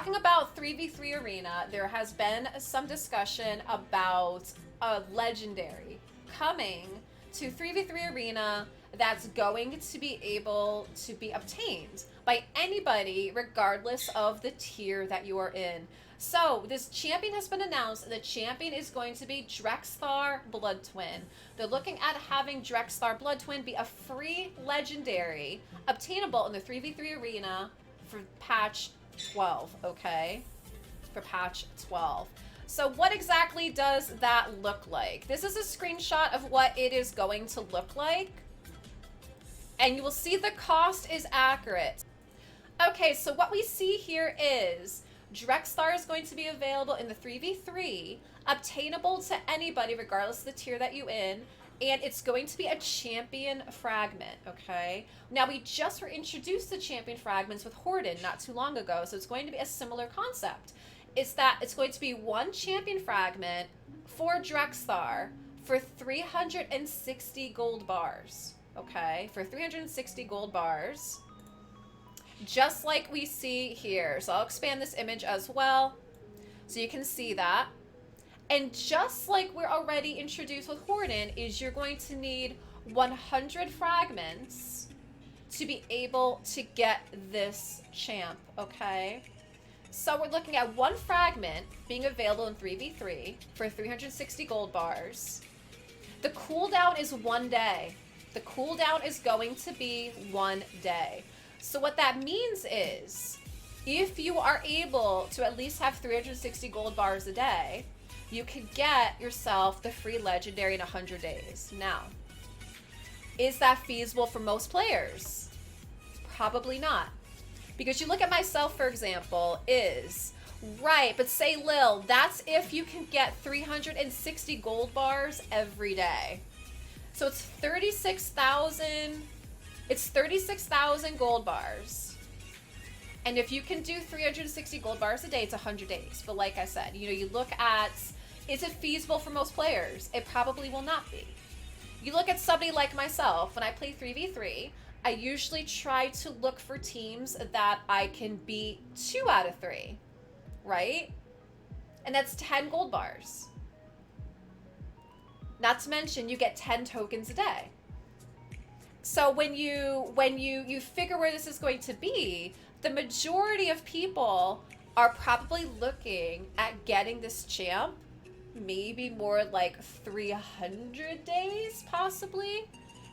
talking about 3v3 arena, there has been some discussion about a legendary coming to 3v3 arena that's going to be able to be obtained by anybody regardless of the tier that you are in. So this champion has been announced, and the champion is going to be Drexthar Bloodtwin. They're looking at having Drexthar Bloodtwin be a free legendary obtainable in the 3v3 arena for patch 12, okay? For patch 12. So what exactly does that look like? This is a screenshot of what it is going to look like. And you will see the cost is accurate. Okay, so what we see here is Drexthar is going to be available in the 3v3, obtainable to anybody regardless of the tier that you in, and it's going to be a champion fragment, okay? Now, we just were introduced to champion fragments with Horden not too long ago, so it's going to be a similar concept. It's that it's going to be one champion fragment for Drexthar for 360 gold bars, okay? For 360 gold bars. Just like we see here. So I'll expand this image as well so you can see that. And just like we're already introduced with Horden, is you're going to need 100 fragments to be able to get this champ, okay? So we're looking at one fragment being available in 3v3 for 360 gold bars. The cooldown is 1 day. The cooldown is going to be 1 day. So what that means is, if you are able to at least have 360 gold bars a day, you could get yourself the free legendary in 100 days. Now, is that feasible for most players? Probably not. Because you look at myself, for example, is, right, but say Lil, that's if you can get 360 gold bars every day. So it's 36,000... It's 36,000 gold bars. And if you can do 360 gold bars a day, it's 100 days. But like I said, you know, you look at, is it feasible for most players? It probably will not be. You look at somebody like myself, when I play 3v3, I usually try to look for teams that I can beat 2 out of 3, right? And that's 10 gold bars. Not to mention, you get 10 tokens a day. So when you figure where this is going to be, the majority of people are probably looking at getting this champ maybe more like 300 days possibly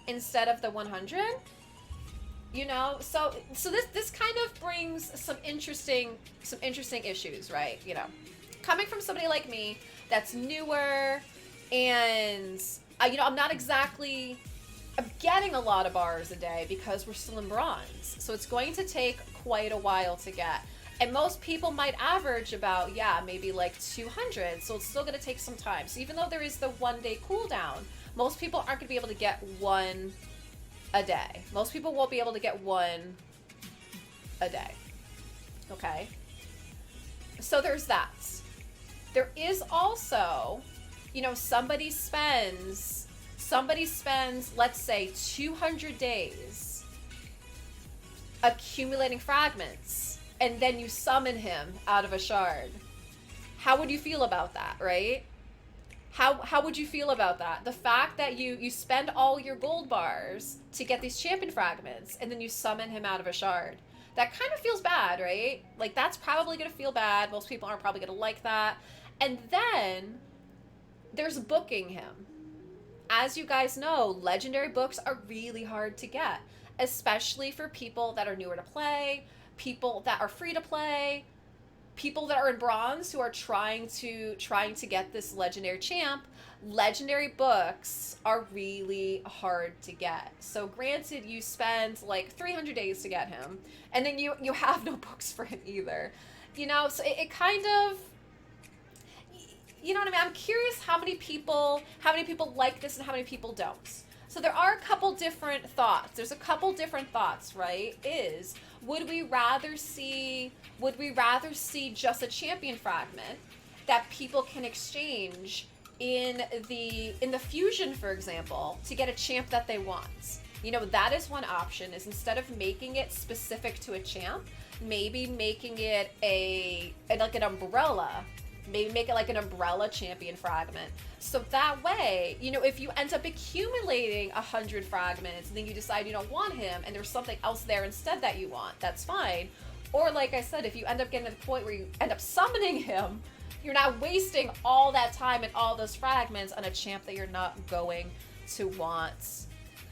instead of the 100. You know, so this kind of brings some interesting issues, right? You know, coming from somebody like me that's newer, and you know, I'm getting a lot of bars a day because we're still in bronze. So it's going to take quite a while to get. And most people might average about, yeah, maybe like 200. So it's still going to take some time. So even though there is the 1 day cooldown, most people aren't going to be able to get 1 a day. Most people won't be able to get 1 a day. Okay? So there's that. There is also, you know, somebody spends, let's say, 200 days accumulating fragments, and then you summon him out of a shard. How would you feel about that, right? How would you feel about that? The fact that you spend all your gold bars to get these champion fragments, and then you summon him out of a shard. That kind of feels bad, right? Like, that's probably going to feel bad. Most people aren't probably going to like that. And then there's booking him. As you guys know, legendary books are really hard to get, especially for people that are newer to play, people that are free to play, people that are in bronze who are trying to get this legendary champ. Legendary books are really hard to get. So granted, you spend like 300 days to get him, and then you have no books for him either. You know, so it kind of, you know what I mean? I'm curious how many people like this and how many people don't. So there are a couple different thoughts. There's a couple different thoughts, right? Would we rather see just a champion fragment that people can exchange in the fusion, for example, to get a champ that they want? You know, that is one option, is instead of making it specific to a champ, maybe making it like an umbrella. Maybe make it like an umbrella champion fragment. So that way, you know, if you end up accumulating 100 fragments and then you decide you don't want him and there's something else there instead that you want, that's fine. Or like I said, if you end up getting to the point where you end up summoning him, you're not wasting all that time and all those fragments on a champ that you're not going to want.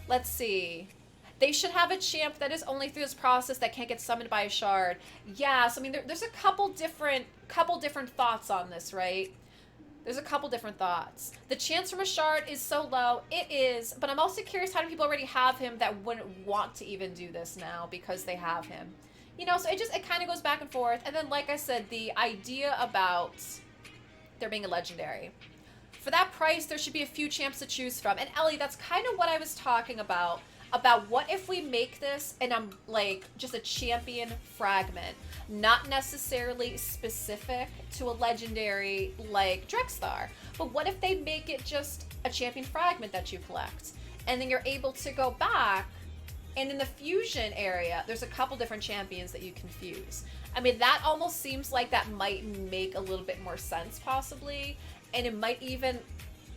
Let's see. They should have a champ that is only through this process that can't get summoned by a shard. Yeah, so I mean, there's a couple different thoughts on this, right? There's a couple different thoughts. The chance from a shard is so low. It is, but I'm also curious how many people already have him that wouldn't want to even do this now because they have him. You know, so it kind of goes back and forth. And then, like I said, the idea about there being a legendary. For that price, there should be a few champs to choose from. And Ellie, that's kind of what I was talking about what if we make this and I'm like just a champion fragment, not necessarily specific to a legendary like Drexthar, but what if they make it just a champion fragment that you collect, and then you're able to go back, and in the fusion area, there's a couple different champions that you can fuse. I mean, that almost seems like that might make a little bit more sense possibly, and it might even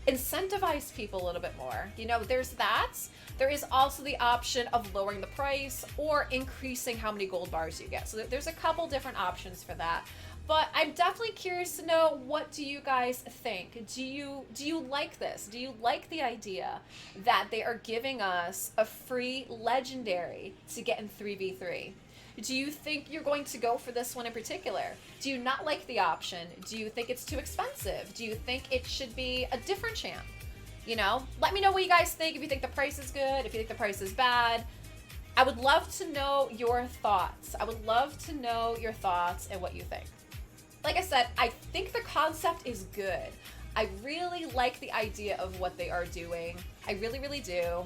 incentivize people a little bit more. You know, there's that. There is also the option of lowering the price or increasing how many gold bars you get. So there's a couple different options for that. But I'm definitely curious to know, what do you guys think? Do you like this? Do you like the idea that they are giving us a free legendary to get in 3v3? Do you think you're going to go for this one in particular? Do you not like the option? Do you think it's too expensive? Do you think it should be a different champ? You know, let me know what you guys think. If you think the price is good, if you think the price is bad. I would love to know your thoughts. I would love to know your thoughts and what you think. Like I said, I think the concept is good. I really like the idea of what they are doing. I really, really do.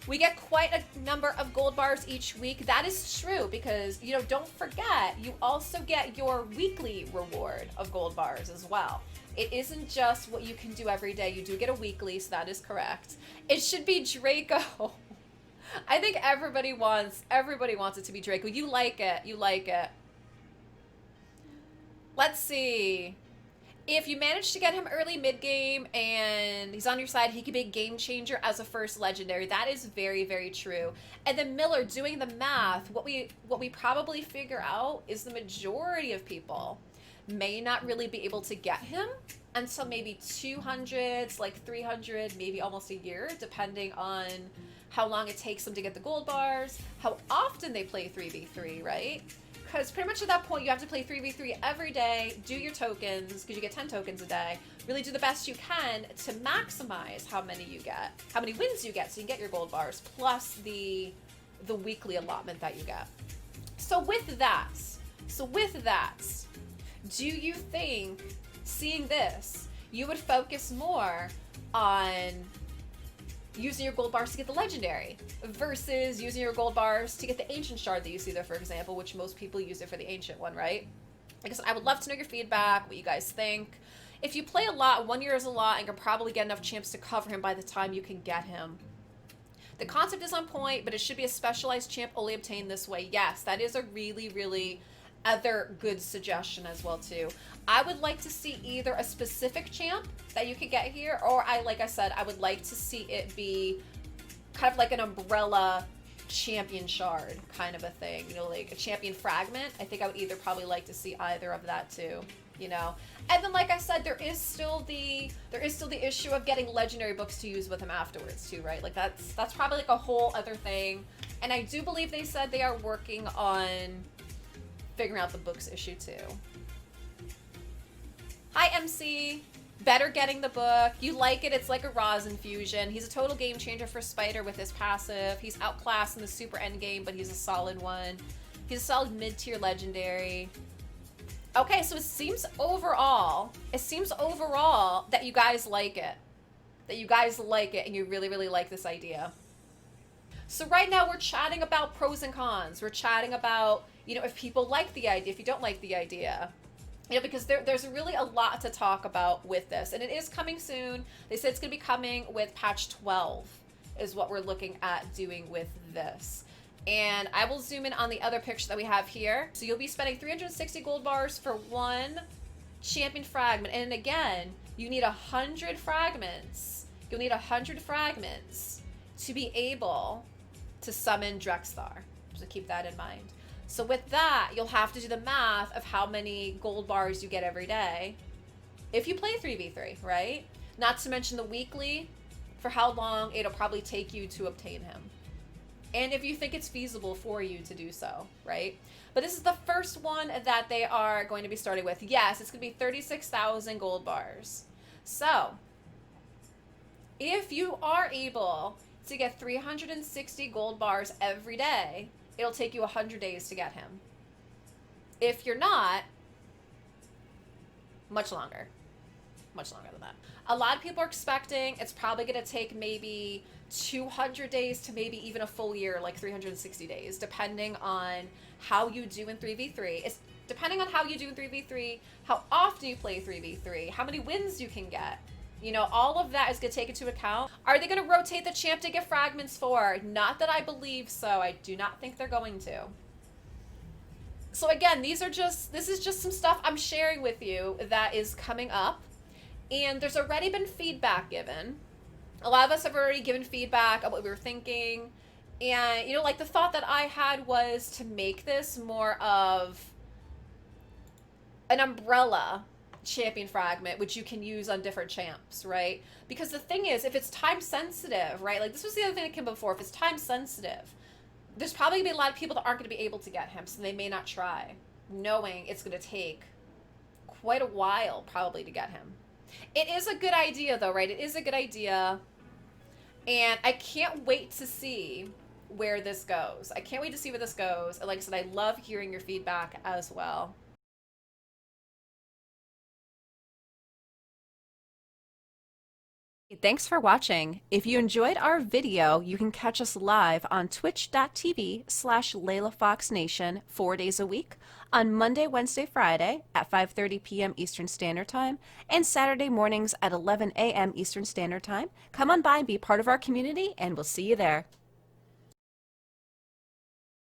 We get quite a number of gold bars each week. That is true because, you know, don't forget, you also get your weekly reward of gold bars as well. It isn't just what you can do every day. You do get a weekly, so that is correct. It should be Draco. I think everybody wants it to be Draco. You like it. You like it. Let's see. If you manage to get him early mid-game and he's on your side, he could be a game changer as a first legendary. That is very, very true. And then Miller, doing the math, what we probably figure out is the majority of people may not really be able to get him until maybe 200s, like 300, maybe almost a year, depending on how long it takes them to get the gold bars, how often they play 3v3, right? Because pretty much at that point, you have to play 3v3 every day, do your tokens, because you get 10 tokens a day, really do the best you can to maximize how many you get, how many wins you get, so you can get your gold bars, plus the weekly allotment that you get. So with that, do you think, seeing this, you would focus more on using your gold bars to get the legendary versus using your gold bars to get the ancient shard that you see there, for example, which most people use it for the ancient one, right? Like I said, I would love to know your feedback, what you guys think. If you play a lot, 1 year is a lot and can probably get enough champs to cover him by the time you can get him. The concept is on point, but it should be a specialized champ only obtained this way. Yes, that is a really, really other good suggestion as well too. I would like to see either a specific champ that you could get here, or like I said, I would like to see it be kind of like an umbrella champion shard kind of a thing, you know, like a champion fragment. I think I would either probably like to see either of that too, you know. And then like I said, there is still the issue of getting legendary books to use with him afterwards too, right? Like that's probably like a whole other thing. And I do believe they said they are working on figuring out the books issue too. Hi MC, better getting the book. You like it, it's like a rosin fusion. He's a total game changer for Spider with his passive. He's outclassed in the super endgame, but he's a solid one. He's a solid mid-tier legendary. Okay, so it seems overall that you guys like it. That you guys like it and you really, really like this idea. So right now we're chatting about pros and cons. We're chatting about, you know, if people like the idea, if you don't like the idea. You know, because there's really a lot to talk about with this. And it is coming soon. They said it's going to be coming with patch 12 is what we're looking at doing with this. And I will zoom in on the other picture that we have here. So you'll be spending 360 gold bars for one champion fragment. And again, you need 100 fragments. You'll need 100 fragments to be able to summon Drexthar. So keep that in mind. So with that, you'll have to do the math of how many gold bars you get every day if you play 3v3, right? Not to mention the weekly, for how long it'll probably take you to obtain him. And if you think it's feasible for you to do so, right? But this is the first one that they are going to be starting with. Yes, it's going to be 36,000 gold bars. So, if you are able to get 360 gold bars every day, it'll take you 100 days to get him. If you're not, much longer. Much longer than that. A lot of people are expecting it's probably going to take maybe 200 days to maybe even a full year, like 360 days, depending on how you do in 3v3. It's depending on how you do in 3v3, how often you play 3v3, how many wins you can get. You know, all of that is going to take into account. Are they going to rotate the champ to get fragments for? Not that I believe so. I do not think they're going to. So again, this is just some stuff I'm sharing with you that is coming up. And there's already been feedback given. A lot of us have already given feedback of what we were thinking. And, you know, like the thought that I had was to make this more of an umbrella champion fragment, which you can use on different champs, right? Because the thing is, if it's time sensitive, right? Like this was the other thing that came before. If it's time sensitive, there's probably going to be a lot of people that aren't going to be able to get him, so they may not try, knowing it's going to take quite a while probably to get him. It is a good idea though, right? It is a good idea. And I can't wait to see where this goes. I can't wait to see where this goes. And like I said, I love hearing your feedback as well. Thanks for watching. If you enjoyed our video, you can catch us live on twitch.tv/LeilaFoxNation 4 days a week on Monday, Wednesday, Friday at 5:30 p.m. Eastern Standard Time and Saturday mornings at 11 a.m. Eastern Standard Time. Come on by and be part of our community, and we'll see you there.